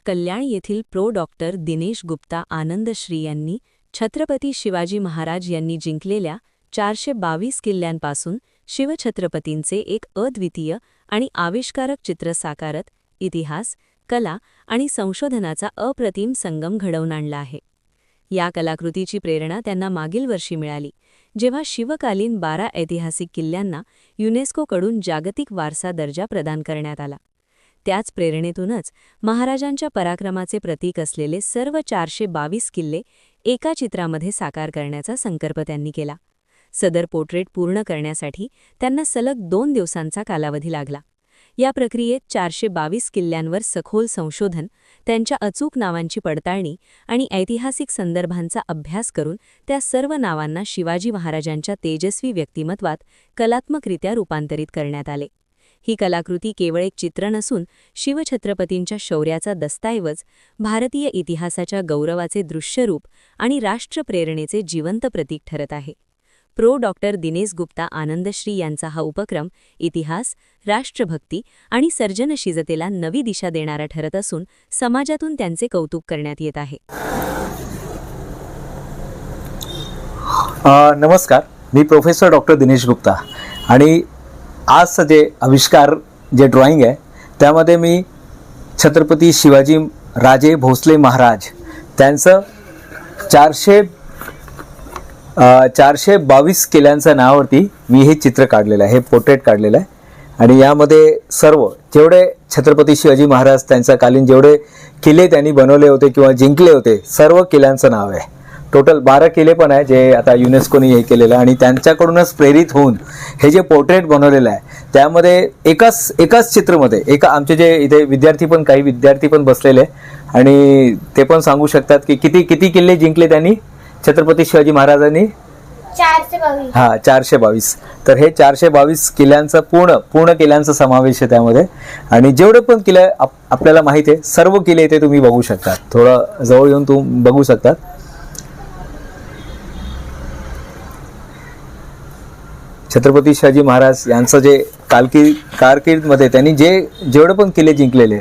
कल्याण येथील डॉक्टर दिनेश गुप्ता आनंदश्री यांनी छत्रपती शिवाजी महाराज यांनी जिंकलेल्या 422 किल्ल्यांपासून शिवछत्रपतींचे एक अद्वितीय आणि आविष्कारक चित्र साकारत इतिहास, कला आणि संशोधनाचा अप्रतिम संगम घडवून आणला आहे. या कलाकृतीची प्रेरणा त्यांना मागील वर्षी मिळाली, जेव्हा शिवकालीन 12 ऐतिहासिक किल्ल्यांना युनेस्कोकडून जागतिक वारसा दर्जा प्रदान करण्यात आला. त्याच प्रेरणेतूनच महाराजांच्या पराक्रमाचे प्रतीक असलेले सर्व 422 किल्ले एका चित्रामध्ये साकार करण्याचा संकल्प त्यांनी केला. सदर पोर्ट्रेट पूर्ण करण्यासाठी त्यांना सलग 2 दिवसांचा कालावधी लागला. या प्रक्रियेत 422 किल्ल्यांवर सखोल संशोधन, त्यांच्या अचूक नावांची पडताळणी आणि ऐतिहासिक संदर्भांचा अभ्यास करून त्या सर्व नावांना शिवाजी महाराजांच्या तेजस्वी व्यक्तिमत्वात कलात्मकरित्या रूपांतरित करण्यात आले. ही कलाकृती केवळ एक चित्र नसून शिवछत्रपतींच्या शौर्याचा दस्तऐवज, भारतीय इतिहासाच्या गौरवाचे दृश्यरूप आणि राष्ट्रप्रेरणेचे जिवंत प्रतीक ठरत आहे. डॉक्टर दिनेश गुप्ता आनंदश्री यांचा हा उपक्रम इतिहास, राष्ट्रभक्ती आणि सर्जनशीलतेला नवी दिशा देणारा ठरत असून समाजातून त्यांचे कौतुक करण्यात येत आहे. नमस्कार, मी प्रोफेसर डॉक्टर दिनेश गुप्ता आणि आजचं जे आविष्कार जे ड्रॉइंग आहे त्यामध्ये मी छत्रपती शिवाजी राजे भोसले महाराज त्यांचं 422 किल्ल्यांच्या नावावरती मी हे चित्र काढलेलं आहे, हे पोर्ट्रेट काढलेलं आहे. आणि यामध्ये सर्व जेवढे छत्रपती शिवाजी महाराज त्यांच्या कालीन जेवढे किल्ले त्यांनी बनवले होते किंवा जिंकले होते सर्व किल्ल्यांचं नाव आहे. टोटल 12 किल्ले पण आहे जे आता युनेस्कोने हे केलेलं आहे आणि त्यांच्याकडूनच प्रेरित होऊन हे जे पोर्ट्रेट बनवलेलं आहे त्यामध्ये एकाच चित्रमध्ये आमचे जे इथे काही विद्यार्थी पण बसलेले आणि ते पण सांगू शकतात की किती किल्ले जिंकले त्यांनी छत्रपती शिवाजी महाराजांनी. 422. तर हे 422 किल्ल्यांचा पूर्ण किल्ल्यांचा समावेश आहे त्यामध्ये. आणि जेवढे पण किल्ले आपल्याला माहिती आहे सर्व किल्ले इथे तुम्ही बघू शकता. थोडं जवळ येऊन तुम्ही बघू शकता. छत्रपती शिवाजी महाराज यांचं जे कारकीर्दमध्ये त्यांनी जेवढे पण किल्ले जिंकलेले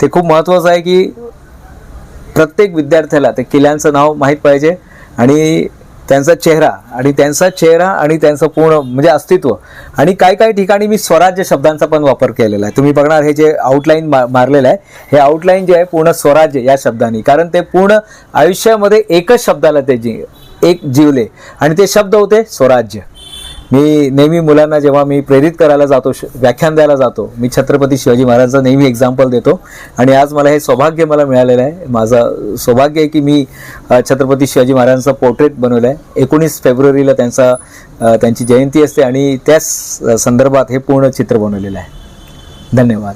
ते खूप महत्त्वाचं आहे की प्रत्येक विद्यार्थ्याला ते किल्ल्यांचं नाव माहीत पाहिजे आणि त्यांचा चेहरा आणि त्यांचं पूर्ण म्हणजे अस्तित्व. आणि काही ठिकाणी मी स्वराज्य शब्दांचा पण वापर केलेला आहे. तुम्ही बघणार हे जे आउटलाईन मारलेलं आहे हे आउटलाईन जे आहे पूर्ण स्वराज्य या शब्दाने, कारण ते पूर्ण आयुष्यामध्ये एकच शब्दाला ते जीवले आणि ते शब्द होते स्वराज्य. मी नेहमी मुलांना जेव्हा मी प्रेरित करायला जातो, व्याख्यान द्यायला जातो, मी छत्रपती शिवाजी महाराजांचं नेहमी एक्झाम्पल देतो. आणि आज मला हे सौभाग्य मिळालेलं आहे. माझं सौभाग्य आहे की मी छत्रपती शिवाजी महाराजांचं पोर्ट्रेट बनवलं आहे. 19 फेब्रुवारीला त्यांची जयंती असते आणि त्याच संदर्भात हे पूर्ण चित्र बनवलेलं आहे. धन्यवाद.